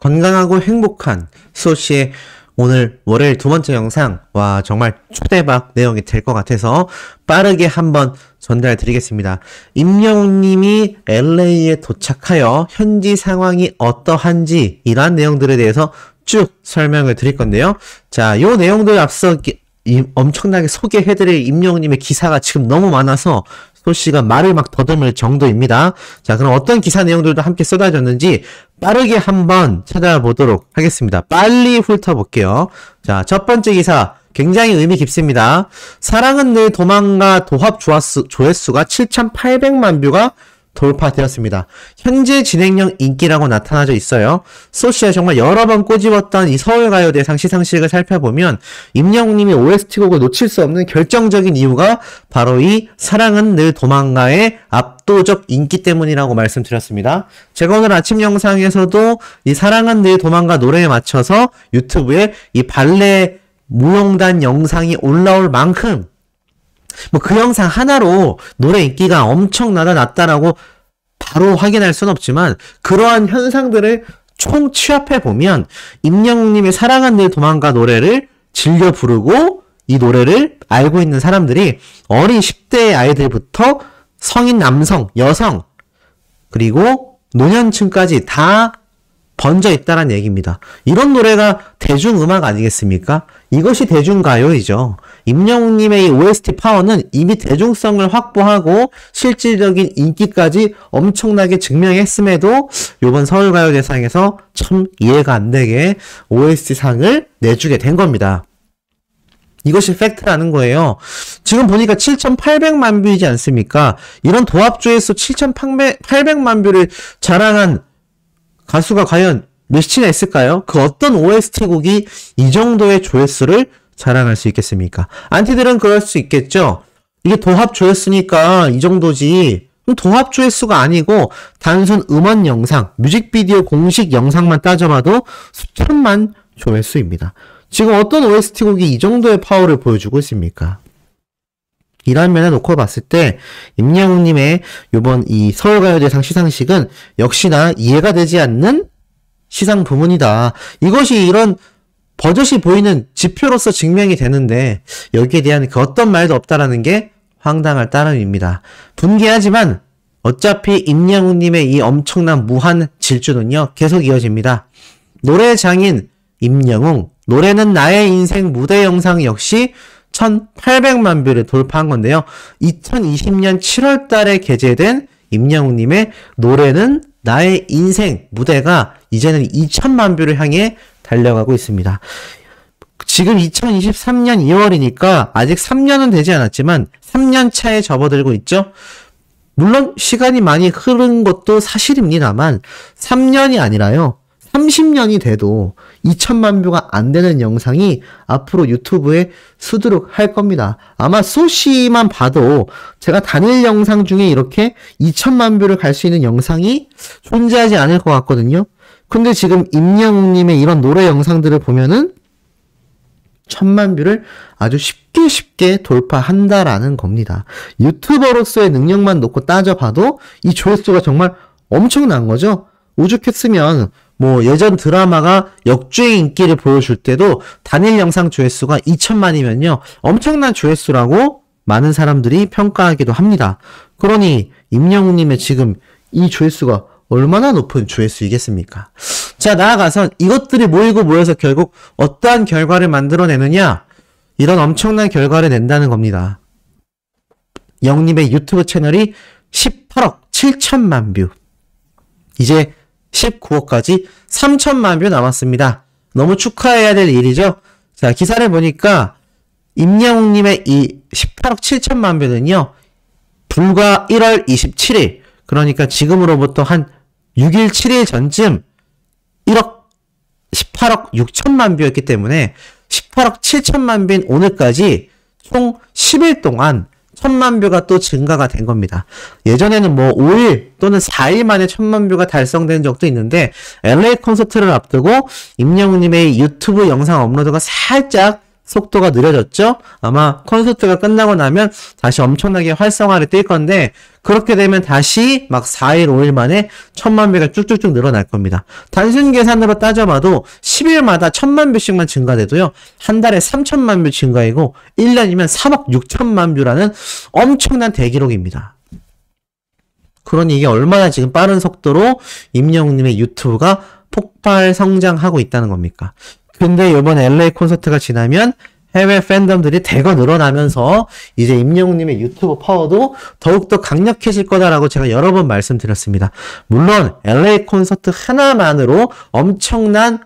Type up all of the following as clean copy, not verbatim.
건강하고 행복한 수호씨의 오늘 월요일 두 번째 영상, 와 정말 초대박 내용이 될 것 같아서 빠르게 한번 전달 드리겠습니다. 임영웅님이 LA에 도착하여 현지 상황이 어떠한지 이러한 내용들에 대해서 쭉 설명을 드릴 건데요. 자, 요 내용들 앞서 엄청나게 소개해드릴 임영웅님의 기사가 지금 너무 많아서 소씨가 말을 막 더듬을 정도입니다. 자, 그럼 어떤 기사 내용들도 함께 쏟아졌는지 빠르게 한번 찾아보도록 하겠습니다. 빨리 훑어볼게요. 자, 첫 번째 기사 굉장히 의미 깊습니다. 사랑은 늘 도망가 도합 조회수가 7,800만 뷰가 돌파되었습니다. 현재 진행형 인기라고 나타나져 있어요. 소씨가 정말 여러 번 꼬집었던 이 서울가요대상 시상식을 살펴보면 임영웅님이 OST곡을 놓칠 수 없는 결정적인 이유가 바로 이 사랑은 늘 도망가의 압도적 인기 때문이라고 말씀드렸습니다. 제가 오늘 아침 영상에서도 이 사랑은 늘 도망가 노래에 맞춰서 유튜브에 이 발레 무용단 영상이 올라올 만큼 뭐 그 영상 하나로 노래 인기가 엄청나다 낮다라고 바로 확인할 순 없지만 그러한 현상들을 총 취합해보면 임영웅님의 사랑은 늘 도망가 노래를 즐겨 부르고 이 노래를 알고 있는 사람들이 어린 10대의 아이들부터 성인 남성, 여성 그리고 노년층까지 다 번져 있다는 얘기입니다. 이런 노래가 대중음악 아니겠습니까? 이것이 대중가요이죠. 임영웅님의 이 OST 파워는 이미 대중성을 확보하고 실질적인 인기까지 엄청나게 증명했음에도 이번 서울가요대상에서 참 이해가 안 되게 OST상을 내주게 된 겁니다. 이것이 팩트라는 거예요. 지금 보니까 7,800만 뷰이지 않습니까? 이런 도합조회수 7,800만 뷰를 자랑한 가수가 과연 몇이나 있을까요? 그 어떤 OST 곡이 이 정도의 조회수를 자랑할 수 있겠습니까? 안티들은 그럴 수 있겠죠? 이게 도합 조회수니까 이 정도지. 도합 조회수가 아니고 단순 음원 영상, 뮤직비디오 공식 영상만 따져봐도 수천만 조회수입니다. 지금 어떤 OST 곡이 이 정도의 파워를 보여주고 있습니까? 이런 면에 놓고 봤을 때 임영웅님의 요번 이 서울가요대상 시상식은 역시나 이해가 되지 않는 시상 부문이다. 이것이 이런 버젓이 보이는 지표로서 증명이 되는데 여기에 대한 그 어떤 말도 없다라는 게 황당할 따름입니다. 분개하지만 어차피 임영웅님의 이 엄청난 무한 질주는요 계속 이어집니다. 노래 장인 임영웅, 노래는 나의 인생 무대 영상 역시 1,800만 뷰를 돌파한 건데요. 2020년 7월 달에 개제된 임영웅님의 노래는 나의 인생 무대가 이제는 2,000만 뷰를 향해 달려가고 있습니다. 지금 2023년 2월이니까 아직 3년은 되지 않았지만 3년 차에 접어들고 있죠. 물론 시간이 많이 흐른 것도 사실입니다만 3년이 아니라요. 30년이 돼도 2,000만 뷰가 안 되는 영상이 앞으로 유튜브에 수두룩할 겁니다. 아마 소시만 봐도 제가 단일 영상 중에 이렇게 2,000만 뷰를 갈 수 있는 영상이 존재하지 않을 것 같거든요. 근데 지금 임영웅님의 이런 노래 영상들을 보면은 1,000만 뷰를 아주 쉽게 돌파한다라는 겁니다. 유튜버로서의 능력만 놓고 따져봐도 이 조회수가 정말 엄청난 거죠. 오죽했으면 뭐 예전 드라마가 역주행 인기를 보여줄 때도 단일 영상 조회수가 2,000만이면요 엄청난 조회수라고 많은 사람들이 평가하기도 합니다. 그러니 임영웅님의 지금 이 조회수가 얼마나 높은 조회수이겠습니까? 자, 나아가서 이것들이 모이고 모여서 결국 어떠한 결과를 만들어내느냐, 이런 엄청난 결과를 낸다는 겁니다. 영님의 유튜브 채널이 18억 7천만 뷰, 이제 19억까지 3천만 뷰 남았습니다. 너무 축하해야 될 일이죠. 자, 기사를 보니까 임영웅님의 이 18억 7천만 뷰는요 불과 1월 27일, 그러니까 지금으로부터 한 6일 7일 전쯤 18억 6천만 뷰였기 때문에 18억 7천만 뷰인 오늘까지 총 10일 동안 1,000만 뷰가 또 증가가 된 겁니다. 예전에는 뭐 5일 또는 4일 만에 1,000만 뷰가 달성된 적도 있는데 LA 콘서트를 앞두고 임영웅님의 유튜브 영상 업로드가 살짝 속도가 느려졌죠? 아마 콘서트가 끝나고 나면 다시 엄청나게 활성화를 뛸 건데 그렇게 되면 다시 막 4일, 5일 만에 1000만 뷰가 쭉쭉쭉 늘어날 겁니다. 단순 계산으로 따져봐도 10일마다 1000만 뷰씩만 증가돼도요. 한 달에 3000만 뷰 증가이고 1년이면 3억 6천만 뷰라는 엄청난 대기록입니다. 그러니 이게 얼마나 지금 빠른 속도로 임영웅님의 유튜브가 폭발 성장하고 있다는 겁니까? 근데 이번 LA 콘서트가 지나면 해외 팬덤들이 대거 늘어나면서 이제 임영웅님의 유튜브 파워도 더욱더 강력해질 거다라고 제가 여러 번 말씀드렸습니다. 물론 LA 콘서트 하나만으로 엄청난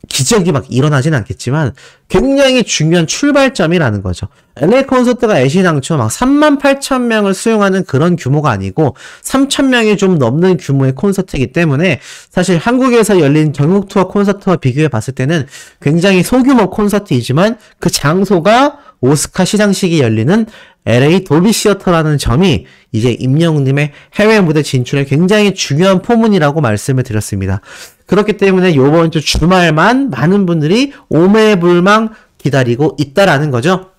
기적이 막 일어나진 않겠지만 굉장히 중요한 출발점이라는 거죠. LA 콘서트가 애시당초 막 38,000명을 수용하는 그런 규모가 아니고 3,000명이 좀 넘는 규모의 콘서트이기 때문에 사실 한국에서 열린 전국 투어 콘서트와 비교해 봤을 때는 굉장히 소규모 콘서트이지만 그 장소가 오스카 시상식이 열리는 LA 돌비 시어터라는 점이 이제 임영웅님의 해외 무대 진출에 굉장히 중요한 포문이라고 말씀을 드렸습니다. 그렇기 때문에 요번 주 주말만 많은 분들이 오매불망 기다리고 있다라는 거죠.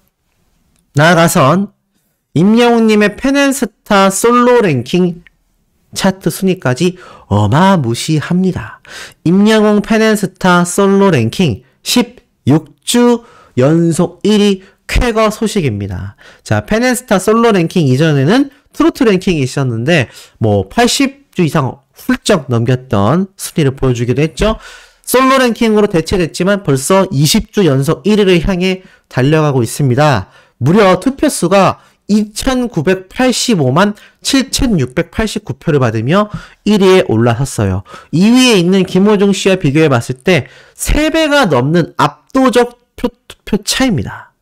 나아가선 임영웅님의 팬앤스타 솔로 랭킹 차트 순위까지 어마무시합니다. 임영웅 팬앤스타 솔로 랭킹 16주 연속 1위 쾌거 소식입니다. 자, 팬앤스타 솔로 랭킹 이전에는 트로트 랭킹이 있었는데 80주 이상 훌쩍 넘겼던 순위를 보여주기도 했죠. 솔로 랭킹으로 대체됐지만 벌써 20주 연속 1위를 향해 달려가고 있습니다. 무려 투표수가 2,985만 7,689표를 받으며 1위에 올라섰어요. 2위에 있는 김호중 씨와 비교해 봤을 때 3배가 넘는 압도적 투표 차이입니다.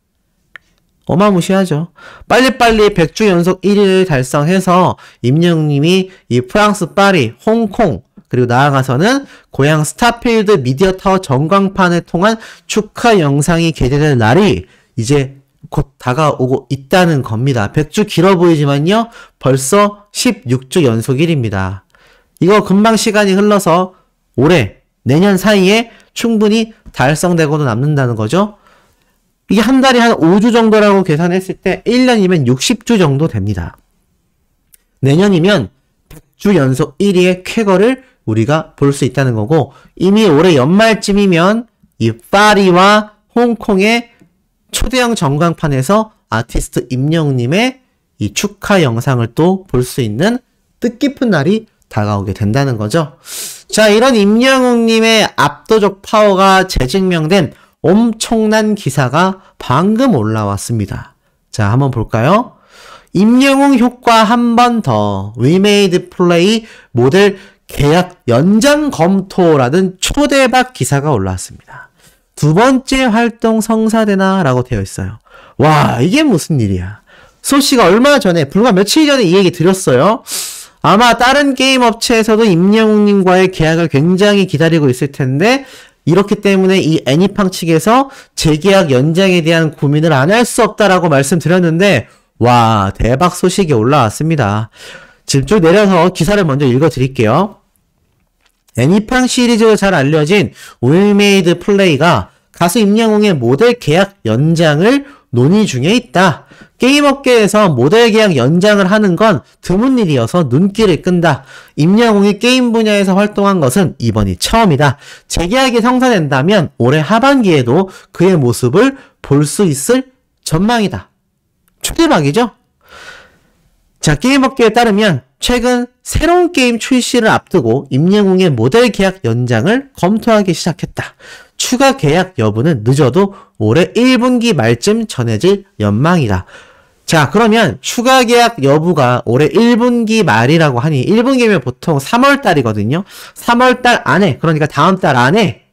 어마무시하죠. 빨리빨리 100주 연속 1위를 달성해서 임영웅님이 이 프랑스 파리, 홍콩, 그리고 나아가서는 고향 스타필드 미디어타워 전광판을 통한 축하 영상이 게재될 날이 이제 곧 다가오고 있다는 겁니다. 100주 길어 보이지만요. 벌써 16주 연속 1위입니다. 이거 금방 시간이 흘러서 올해, 내년 사이에 충분히 달성되고도 남는다는 거죠. 이게 한 달에 한 5주 정도라고 계산했을 때 1년이면 60주 정도 됩니다. 내년이면 100주 연속 1위의 쾌거를 우리가 볼 수 있다는 거고 이미 올해 연말쯤이면 이 파리와 홍콩의 초대형 전광판에서 아티스트 임영웅님의 이 축하 영상을 또 볼 수 있는 뜻깊은 날이 다가오게 된다는 거죠. 자, 이런 임영웅님의 압도적 파워가 재증명된 엄청난 기사가 방금 올라왔습니다. 자, 한번 볼까요? 임영웅 효과 한 번 더 위메이드 플레이 모델 계약 연장 검토라는 초대박 기사가 올라왔습니다. 두 번째 활동 성사되나? 라고 되어 있어요. 와, 이게 무슨 일이야. 소씨가 얼마 전에, 불과 며칠 전에 이 얘기 드렸어요. 아마 다른 게임 업체에서도 임영웅님과의 계약을 굉장히 기다리고 있을 텐데 이렇기 때문에 이 애니팡 측에서 재계약 연장에 대한 고민을 안 할 수 없다라고 말씀드렸는데 와, 대박 소식이 올라왔습니다. 지금 쭉 내려서 기사를 먼저 읽어드릴게요. 애니팡 시리즈로 잘 알려진 윌메이드 플레이가 가수 임영웅의 모델 계약 연장을 논의 중에 있다. 게임업계에서 모델 계약 연장을 하는 건 드문 일이어서 눈길을 끈다. 임영웅이 게임 분야에서 활동한 것은 이번이 처음이다. 재계약이 성사된다면 올해 하반기에도 그의 모습을 볼 수 있을 전망이다. 초대박이죠? 자, 게임업계에 따르면 최근 새로운 게임 출시를 앞두고 임영웅의 모델 계약 연장을 검토하기 시작했다. 추가 계약 여부는 늦어도 올해 1분기 말쯤 전해질 전망이다. 자, 그러면 추가 계약 여부가 올해 1분기 말이라고 하니 1분기면 보통 3월달이거든요. 3월달 안에, 그러니까 다음 달 안에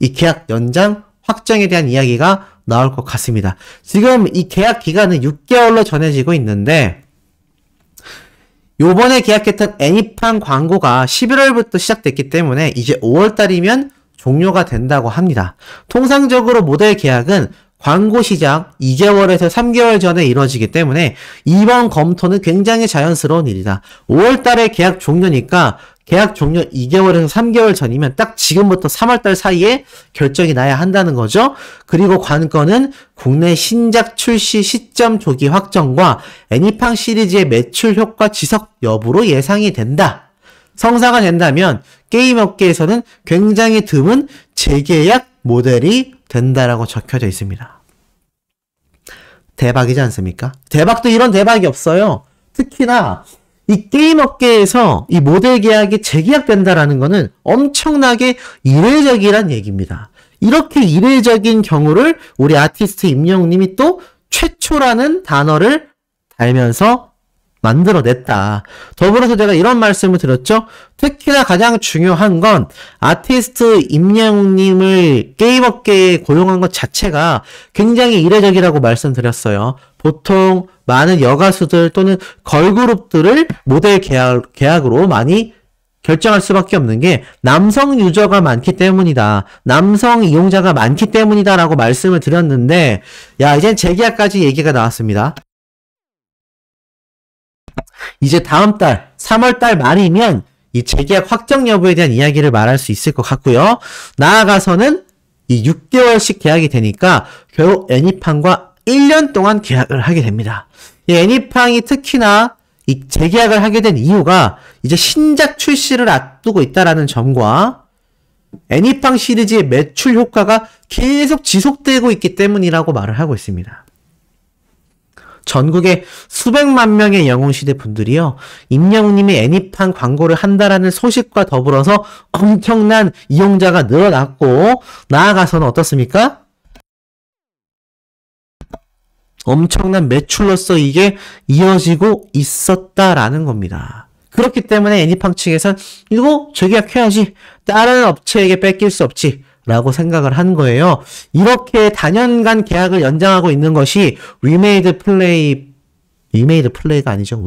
이 계약 연장 확정에 대한 이야기가 나올 것 같습니다. 지금 이 계약 기간은 6개월로 전해지고 있는데 요번에 계약했던 애니팡 광고가 11월부터 시작됐기 때문에 이제 5월달이면 종료가 된다고 합니다. 통상적으로 모델 계약은 광고 시작 2개월에서 3개월 전에 이루어지기 때문에 이번 검토는 굉장히 자연스러운 일이다. 5월달에 계약 종료니까 계약 종료 2개월에서 3개월 전이면 딱 지금부터 3월달 사이에 결정이 나야 한다는 거죠. 그리고 관건은 국내 신작 출시 시점 조기 확정과 애니팡 시리즈의 매출 효과 지속 여부로 예상이 된다. 성사가 된다면 게임 업계에서는 굉장히 드문 재계약 모델이 된다라고 적혀져 있습니다. 대박이지 않습니까? 대박도 이런 대박이 없어요. 특히나 이 게임 업계에서 이 모델 계약이 재계약된다라는 거는 엄청나게 이례적이란 얘기입니다. 이렇게 이례적인 경우를 우리 아티스트 임영웅님이 또 최초라는 단어를 달면서 만들어냈다. 더불어서 제가 이런 말씀을 드렸죠. 특히나 가장 중요한 건 아티스트 임영웅님을 게임업계에 고용한 것 자체가 굉장히 이례적이라고 말씀드렸어요. 보통 많은 여가수들 또는 걸그룹들을 모델 계약으로 많이 결정할 수밖에 없는 게 남성 유저가 많기 때문이다. 남성 이용자가 많기 때문이다 라고 말씀을 드렸는데 야 이젠 재계약까지 얘기가 나왔습니다. 이제 다음 달 3월달 말이면 이 재계약 확정 여부에 대한 이야기를 말할 수 있을 것 같고요. 나아가서는 이 6개월씩 계약이 되니까 결국 애니팡과 1년 동안 계약을 하게 됩니다. 이 애니팡이 특히나 이 재계약을 하게 된 이유가 이제 신작 출시를 앞두고 있다라는 점과 애니팡 시리즈의 매출 효과가 계속 지속되고 있기 때문이라고 말을 하고 있습니다. 전국에 수백만 명의 영웅시대 분들이요. 임영웅님이 애니팡 광고를 한다라는 소식과 더불어서 엄청난 이용자가 늘어났고 나아가서는 어떻습니까? 엄청난 매출로서 이게 이어지고 있었다라는 겁니다. 그렇기 때문에 애니팡 측에선 이거 재계약해야지. 다른 업체에게 뺏길 수 없지. 라고 생각을 한 거예요. 이렇게 단연간 계약을 연장하고 있는 것이 리메이드 플레이가 아니죠.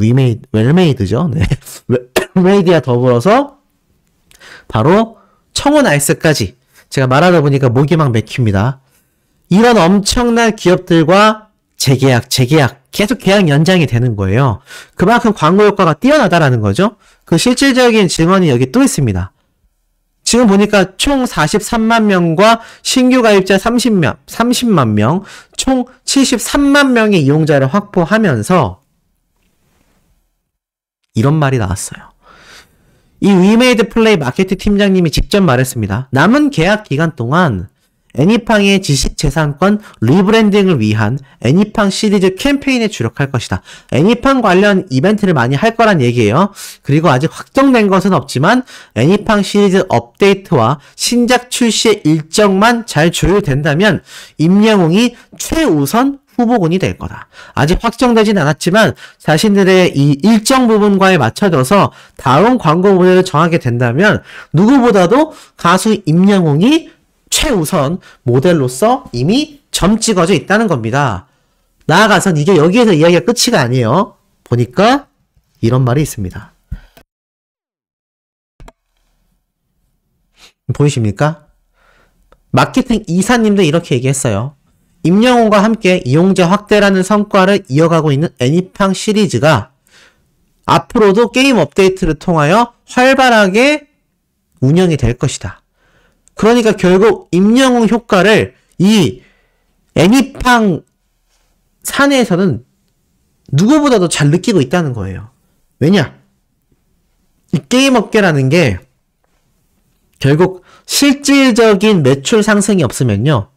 웰메이드죠. 네. 웰메이드와 더불어서 바로 청원 아이스까지 제가 말하다 보니까 목이 막 맥힙니다. 이런 엄청난 기업들과 재계약 계속 계약 연장이 되는 거예요. 그만큼 광고 효과가 뛰어나다라는 거죠. 그 실질적인 증언이 여기 또 있습니다. 지금 보니까 총 43만 명과 신규 가입자 30만 명, 총 73만 명의 이용자를 확보하면서 이런 말이 나왔어요. 이 위메이드 플레이 마케팅 팀장님이 직접 말했습니다. 남은 계약 기간 동안 애니팡의 지식재산권 리브랜딩을 위한 애니팡 시리즈 캠페인에 주력할 것이다. 애니팡 관련 이벤트를 많이 할 거란 얘기예요. 그리고 아직 확정된 것은 없지만 애니팡 시리즈 업데이트와 신작 출시의 일정만 잘 조율된다면 임영웅이 최우선 후보군이 될 거다. 아직 확정되진 않았지만 자신들의 이 일정 부분과에 맞춰져서 다음 광고 모델을 정하게 된다면 누구보다도 가수 임영웅이 최우선 모델로서 이미 점 찍어져 있다는 겁니다. 나아가선 이게 여기에서 이야기가 끝이가 아니에요. 보니까 이런 말이 있습니다. 보이십니까? 마케팅 이사님도 이렇게 얘기했어요. 임영웅과 함께 이용자 확대라는 성과를 이어가고 있는 애니팡 시리즈가 앞으로도 게임 업데이트를 통하여 활발하게 운영이 될 것이다. 그러니까 결국 임영웅 효과를 이 애니팡 사내에서는 누구보다도 잘 느끼고 있다는 거예요. 왜냐? 이 게임 업계라는 게 결국 실질적인 매출 상승이 없으면요.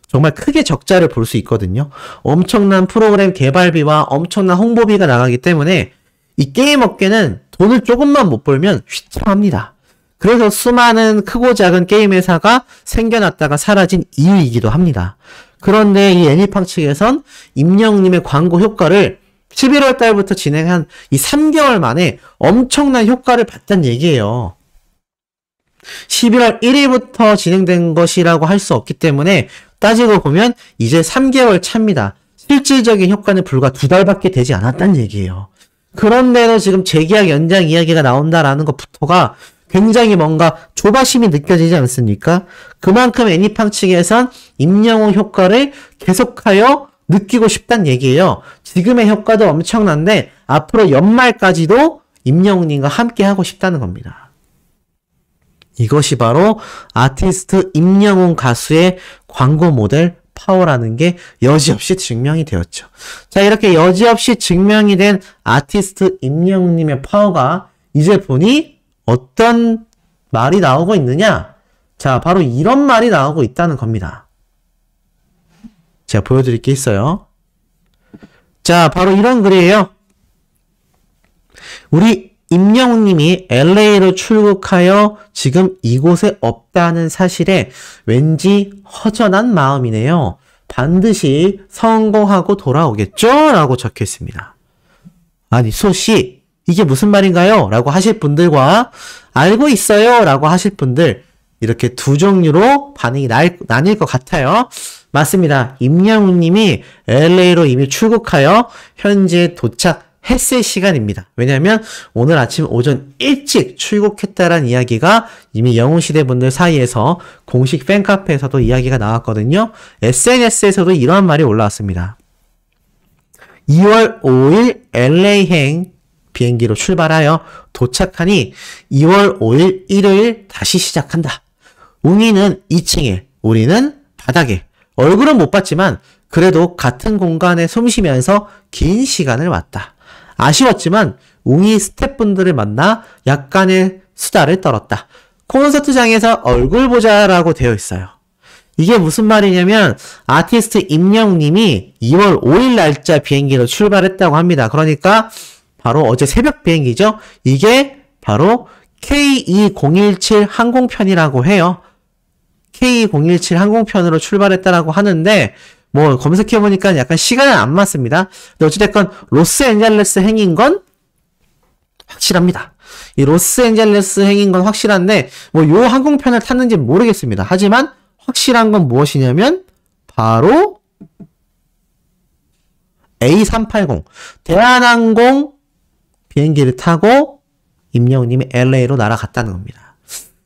정말 크게 적자를 볼 수 있거든요. 엄청난 프로그램 개발비와 엄청난 홍보비가 나가기 때문에 이 게임 업계는 돈을 조금만 못 벌면 휘청합니다. 그래서 수많은 크고 작은 게임 회사가 생겨났다가 사라진 이유이기도 합니다. 그런데 이 애니팡 측에선 임영웅님의 광고 효과를 11월 달부터 진행한 이 3개월 만에 엄청난 효과를 봤다는 얘기예요. 11월 1일부터 진행된 것이라고 할 수 없기 때문에 따지고 보면 이제 3개월 차입니다. 실질적인 효과는 불과 2달밖에 되지 않았다는 얘기예요. 그런데도 지금 재계약 연장 이야기가 나온다라는 것부터가 굉장히 뭔가 조바심이 느껴지지 않습니까? 그만큼 애니팡 측에선 임영웅 효과를 계속하여 느끼고 싶다는 얘기예요. 지금의 효과도 엄청난데 앞으로 연말까지도 임영웅님과 함께 하고 싶다는 겁니다. 이것이 바로 아티스트 임영웅 가수의 광고 모델 파워라는 게 여지없이 증명이 되었죠. 자, 이렇게 여지없이 증명이 된 아티스트 임영웅님의 파워가 이제 보니 어떤 말이 나오고 있느냐? 자, 바로 이런 말이 나오고 있다는 겁니다. 제가 보여드릴 게 있어요. 자, 바로 이런 글이에요. 우리 임영웅님이 LA로 출국하여 지금 이곳에 없다는 사실에 왠지 허전한 마음이네요. 반드시 성공하고 돌아오겠죠? 라고 적혀 있습니다. 아니, 수호씨, 이게 무슨 말인가요? 라고 하실 분들과 알고 있어요? 라고 하실 분들, 이렇게 두 종류로 반응이 나뉠 것 같아요. 맞습니다. 임영웅님이 LA로 이미 출국하여 현재 도착했을 시간입니다. 왜냐하면 오늘 아침 오전 일찍 출국했다란 이야기가 이미 영웅시대 분들 사이에서 공식 팬카페에서도 이야기가 나왔거든요. SNS에서도 이러한 말이 올라왔습니다. 2월 5일 LA행 비행기로 출발하여 도착하니 2월 5일 일요일 다시 시작한다. 웅이는 2층에, 우리는 바닥에. 얼굴은 못 봤지만 그래도 같은 공간에 숨쉬면서 긴 시간을 왔다. 아쉬웠지만 웅이 스태프분들을 만나 약간의 수다를 떨었다. 콘서트장에서 얼굴 보자라고 되어 있어요. 이게 무슨 말이냐면 아티스트 임영웅님이 2월 5일 날짜 비행기로 출발했다고 합니다. 그러니까 바로 어제 새벽 비행기죠. 이게 바로 K2017 항공편이라고 해요. K2017 항공편으로 출발했다라고 하는데 뭐 검색해보니까 약간 시간은 안 맞습니다. 근데 어찌됐건 로스앤젤레스 행인 건 확실합니다. 이 로스앤젤레스 행인 건 확실한데 뭐 요 항공편을 탔는지 모르겠습니다. 하지만 확실한 건 무엇이냐면 바로 A380 대한항공 비행기를 타고 임영웅님이 LA로 날아갔다는 겁니다.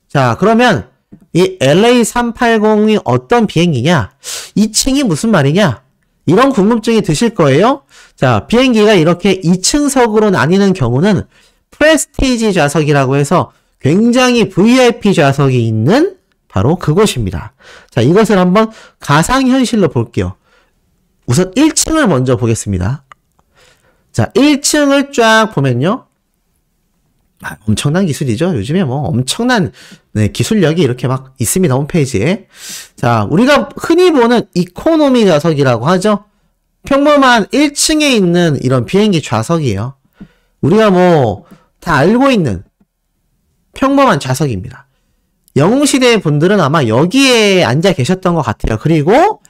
자, 그러면 이 LA380이 어떤 비행기냐? 2층이 무슨 말이냐? 이런 궁금증이 드실 거예요. 자, 비행기가 이렇게 2층석으로 나뉘는 경우는 프레스티지 좌석이라고 해서 굉장히 VIP 좌석이 있는 바로 그곳입니다. 자, 이것을 한번 가상현실로 볼게요. 우선 1층을 먼저 보겠습니다. 자, 1층을 쫙 보면요. 엄청난 기술이죠. 요즘에 뭐 엄청난 기술력이 이렇게 막 있습니다. 홈페이지에. 자, 우리가 흔히 보는 이코노미 좌석이라고 하죠. 평범한 1층에 있는 이런 비행기 좌석이에요. 우리가 뭐 다 알고 있는 평범한 좌석입니다. 영웅시대 분들은 아마 여기에 앉아 계셨던 것 같아요. 그리고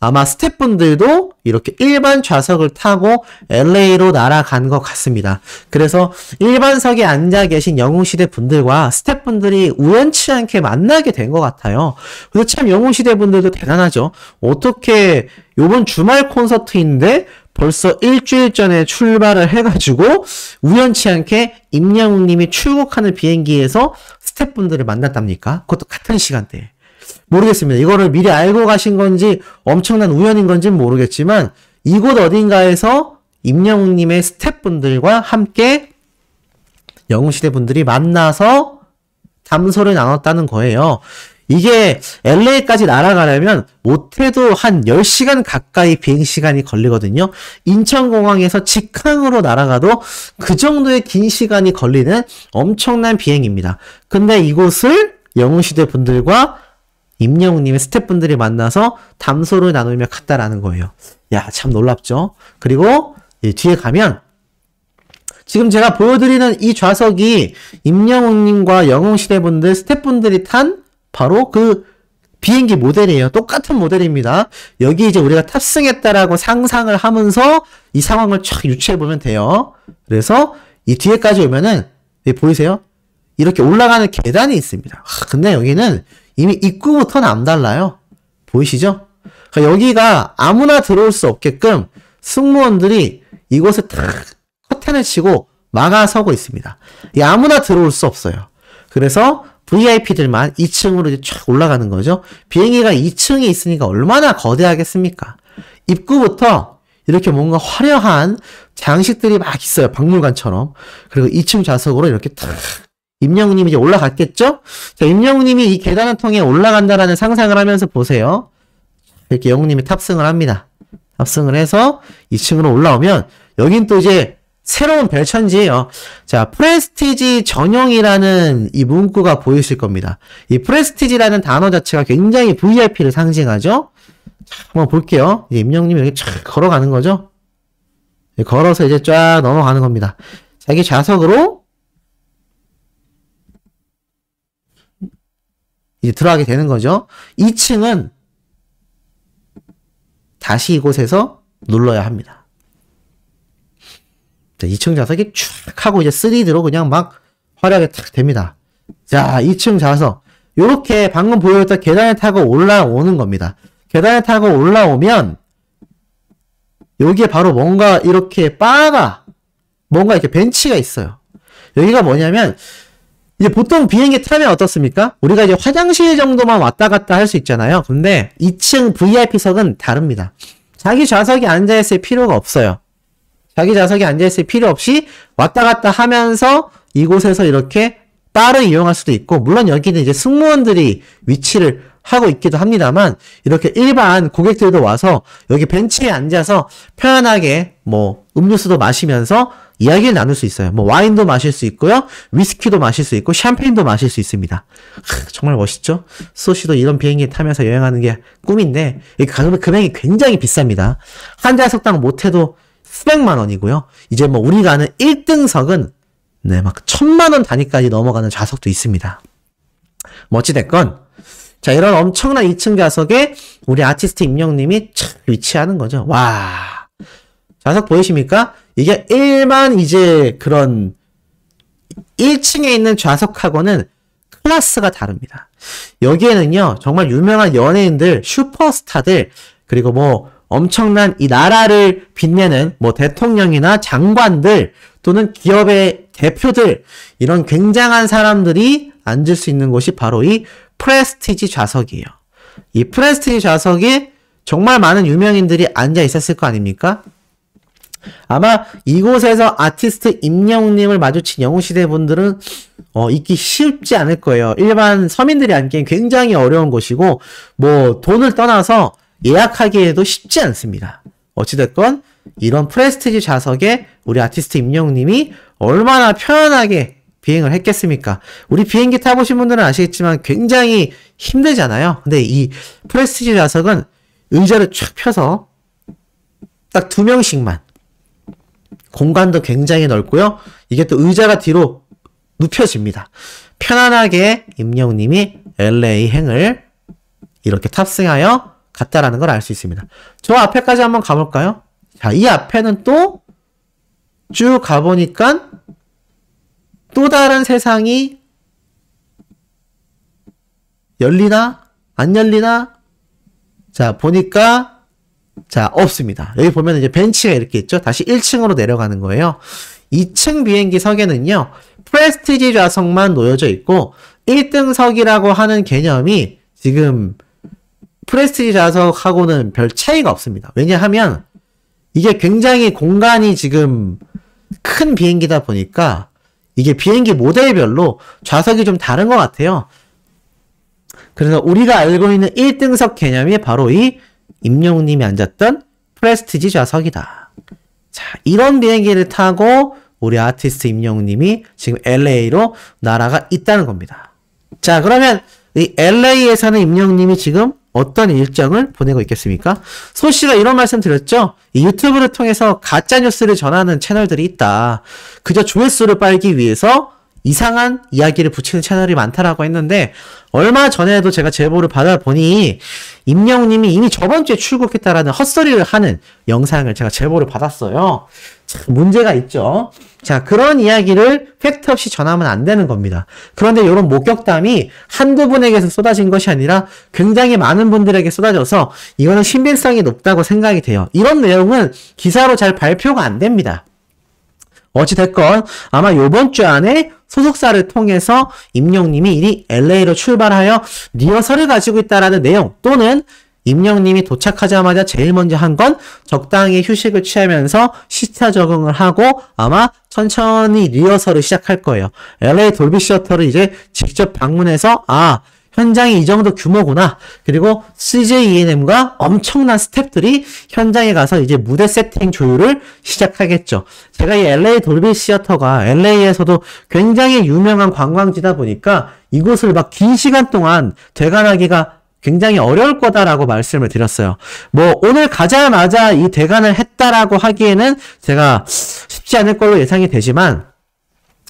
아마 스태프분들도 이렇게 일반 좌석을 타고 LA로 날아간 것 같습니다. 그래서 일반석에 앉아 계신 영웅시대 분들과 스태프분들이 우연치 않게 만나게 된 것 같아요. 그래서 참 영웅시대 분들도 대단하죠. 어떻게 요번 주말 콘서트인데 벌써 일주일 전에 출발을 해가지고 우연치 않게 임영웅님이 출국하는 비행기에서 스태프분들을 만났답니까? 그것도 같은 시간대에. 모르겠습니다. 이거를 미리 알고 가신 건지 엄청난 우연인 건지는 모르겠지만 이곳 어딘가에서 임영웅님의 스태프분들과 함께 영웅시대 분들이 만나서 담소를 나눴다는 거예요. 이게 LA까지 날아가려면 못해도 한 10시간 가까이 비행시간이 걸리거든요. 인천공항에서 직항으로 날아가도 그 정도의 긴 시간이 걸리는 엄청난 비행입니다. 근데 이곳을 영웅시대 분들과 임영웅님의 스태프분들이 만나서 담소를 나누며 갔다라는 거예요. 야, 참 놀랍죠? 그리고 뒤에 가면 지금 제가 보여드리는 이 좌석이 임영웅님과 영웅시대 분들 스태프분들이 탄 바로 그 비행기 모델이에요. 똑같은 모델입니다. 여기 이제 우리가 탑승했다라고 상상을 하면서 이 상황을 쫙 유추해보면 돼요. 그래서 이 뒤에까지 오면은 보이세요? 이렇게 올라가는 계단이 있습니다. 근데 여기는 이미 입구부터 남달라요. 보이시죠? 그러니까 여기가 아무나 들어올 수 없게끔 승무원들이 이곳에 탁 커튼을 치고 막아서고 있습니다. 아무나 들어올 수 없어요. 그래서 VIP들만 2층으로 이제 쫙 올라가는 거죠. 비행기가 2층에 있으니까 얼마나 거대하겠습니까? 입구부터 이렇게 뭔가 화려한 장식들이 막 있어요. 박물관처럼. 그리고 2층 좌석으로 이렇게 탁 임영웅님이 이제 올라갔겠죠? 자, 임영웅님이 이 계단을 통해 올라간다라는 상상을 하면서 보세요. 이렇게 영웅님이 탑승을 합니다. 탑승을 해서 2층으로 올라오면 여긴 또 이제 새로운 별천지예요. 자, 프레스티지 전용이라는 이 문구가 보이실 겁니다. 이 프레스티지라는 단어 자체가 굉장히 VIP를 상징하죠? 자, 한번 볼게요. 이제 임영웅님이 이렇게 쫙 걸어가는 거죠? 걸어서 이제 쫙 넘어가는 겁니다. 자기 좌석으로 이제 들어가게 되는 거죠. 2층은 다시 이곳에서 눌러야 합니다. 자, 2층 좌석이 쭉 하고 이제 3D로 그냥 막 화려하게 탁 됩니다. 자, 2층 좌석. 요렇게 방금 보여줬던 계단을 타고 올라오는 겁니다. 계단을 타고 올라오면 여기에 바로 뭔가 이렇게 바가 뭔가 이렇게 벤치가 있어요. 여기가 뭐냐면 이제 보통 비행기 타면 어떻습니까? 우리가 이제 화장실 정도만 왔다 갔다 할 수 있잖아요. 근데 2층 VIP석은 다릅니다. 자기 좌석에 앉아있을 필요가 없어요. 자기 좌석에 앉아있을 필요 없이 왔다 갔다 하면서 이곳에서 이렇게 바를 이용할 수도 있고, 물론 여기는 이제 승무원들이 위치를 하고 있기도 합니다만, 이렇게 일반 고객들도 와서 여기 벤치에 앉아서 편안하게 뭐 음료수도 마시면서 이야기를 나눌 수 있어요. 뭐 와인도 마실 수 있고요. 위스키도 마실 수 있고 샴페인도 마실 수 있습니다. 정말 멋있죠? 수호씨도 이런 비행기 타면서 여행하는 게 꿈인데 이 금액이 굉장히 비쌉니다. 한 좌석당 못해도 수백만 원이고요. 이제 뭐 우리가 아는 1등석은 네, 막 1000만 원 단위까지 넘어가는 좌석도 있습니다. 뭐 어찌됐건 자, 이런 엄청난 2층 좌석에 우리 아티스트 임영웅님이 착 위치하는 거죠. 와, 좌석 보이십니까? 이게 일반 이제 그런 1층에 있는 좌석하고는 클래스가 다릅니다. 여기에는요, 정말 유명한 연예인들, 슈퍼스타들, 그리고 뭐 엄청난 이 나라를 빛내는 뭐 대통령이나 장관들 또는 기업의 대표들, 이런 굉장한 사람들이 앉을 수 있는 곳이 바로 이 프레스티지 좌석이에요. 이 프레스티지 좌석에 정말 많은 유명인들이 앉아 있었을 거 아닙니까? 아마 이곳에서 아티스트 임영웅님을 마주친 영웅시대 분들은 있기 쉽지 않을 거예요. 일반 서민들이 앉기엔 굉장히 어려운 곳이고 뭐 돈을 떠나서 예약하기에도 쉽지 않습니다. 어찌됐건 이런 프레스티지 좌석에 우리 아티스트 임영웅님이 얼마나 편안하게 비행을 했겠습니까? 우리 비행기 타보신 분들은 아시겠지만 굉장히 힘들잖아요. 근데 이 프레스티지 좌석은 의자를 쫙 펴서 딱 2명씩만, 공간도 굉장히 넓고요. 이게 또 의자가 뒤로 눕혀집니다. 편안하게 임영웅님이 LA행을 이렇게 탑승하여 갔다라는 걸 알 수 있습니다. 저 앞에까지 한번 가볼까요? 자, 이 앞에는 또 쭉 가보니까 또 다른 세상이 열리나? 안 열리나? 자, 보니까 자, 없습니다. 여기 보면 이제 벤치가 이렇게 있죠? 다시 1층으로 내려가는 거예요. 2층 비행기석에는요, 프레스티지 좌석만 놓여져 있고, 1등석이라고 하는 개념이 지금 프레스티지 좌석하고는 별 차이가 없습니다. 왜냐하면, 이게 굉장히 공간이 지금 큰 비행기다 보니까, 이게 비행기 모델별로 좌석이 좀 다른 것 같아요. 그래서 우리가 알고 있는 1등석 개념이 바로 이 임영웅님이 앉았던 프레스티지 좌석이다. 자, 이런 비행기를 타고 우리 아티스트 임영웅님이 지금 LA로 날아가 있다는 겁니다. 자, 그러면 이 LA에서는 임영웅님이 지금 어떤 일정을 보내고 있겠습니까? 소씨가 이런 말씀 드렸죠? 이 유튜브를 통해서 가짜뉴스를 전하는 채널들이 있다. 그저 조회수를 빨기 위해서 이상한 이야기를 붙이는 채널이 많다라고 했는데, 얼마 전에도 제가 제보를 받아보니 임영웅님이 이미 저번 주에 출국했다라는 헛소리를 하는 영상을 제가 제보를 받았어요. 참 문제가 있죠. 자, 그런 이야기를 팩트 없이 전하면 안 되는 겁니다. 그런데 이런 목격담이 한두 분에게서 쏟아진 것이 아니라 굉장히 많은 분들에게 쏟아져서 이거는 신빙성이 높다고 생각이 돼요. 이런 내용은 기사로 잘 발표가 안 됩니다. 어찌됐건 아마 요번 주 안에 소속사를 통해서 임영웅님이 이리 LA로 출발하여 리허설을 가지고 있다라는 내용, 또는 임영님이 도착하자마자 제일 먼저 한 건 적당히 휴식을 취하면서 시차 적응을 하고 아마 천천히 리허설을 시작할 거예요. LA 돌비 시어터를 이제 직접 방문해서 현장이 이 정도 규모구나. 그리고 CJ ENM과 엄청난 스태프들이 현장에 가서 이제 무대 세팅 조율을 시작하겠죠. 제가 이 LA 돌비 시어터가 LA에서도 굉장히 유명한 관광지다 보니까 이곳을 막 긴 시간 동안 대관하기가 굉장히 어려울 거다라고 말씀을 드렸어요. 뭐 오늘 가자마자 이 대관을 했다라고 하기에는 제가 쉽지 않을 걸로 예상이 되지만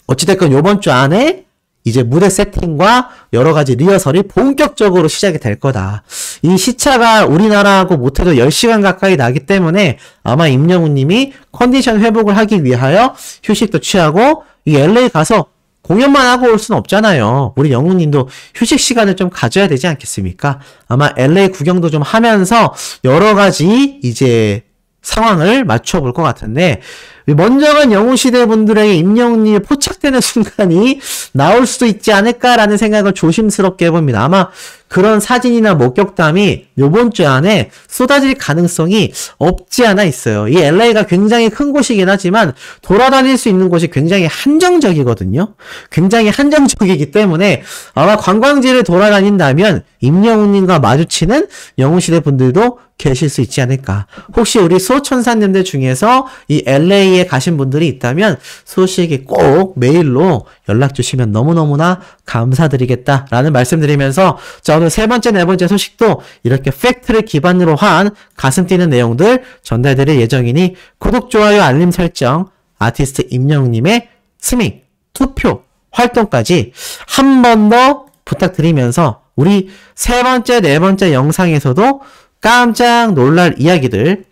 어찌됐건 요번 주 안에 이제 무대 세팅과 여러 가지 리허설이 본격적으로 시작이 될 거다. 이 시차가 우리나라하고 못해도 10시간 가까이 나기 때문에 아마 임영웅 님이 컨디션 회복을 하기 위하여 휴식도 취하고 이 LA 가서 공연만 하고 올 수는 없잖아요. 우리 영웅 님도 휴식 시간을 좀 가져야 되지 않겠습니까? 아마 LA 구경도 좀 하면서 여러 가지 이제 상황을 맞춰볼 것 같은데 먼저 간 영웅시대 분들에게 임영웅님이 포착되는 순간이 나올 수도 있지 않을까라는 생각을 조심스럽게 해봅니다. 아마 그런 사진이나 목격담이 요번 주 안에 쏟아질 가능성이 없지 않아 있어요. 이 LA가 굉장히 큰 곳이긴 하지만 돌아다닐 수 있는 곳이 굉장히 한정적이거든요. 굉장히 한정적이기 때문에 아마 관광지를 돌아다닌다면 임영웅님과 마주치는 영웅시대 분들도 계실 수 있지 않을까. 혹시 우리 수호천사님들 중에서 이 LA에 가신 분들이 있다면 소식이 꼭 메일로 연락 주시면 너무너무나 감사드리겠다라는 말씀드리면서 자, 오늘 세 번째, 네 번째 소식도 이렇게 팩트를 기반으로 한 가슴 뛰는 내용들 전달드릴 예정이니 구독, 좋아요, 알림 설정, 아티스트 임영웅님의 스밍, 투표, 활동까지 한 번 더 부탁드리면서 우리 세 번째, 네 번째 영상에서도 깜짝 놀랄 이야기들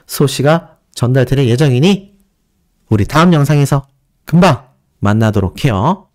소시가 전달드릴 예정이니 우리 다음 영상에서 금방 만나도록 해요.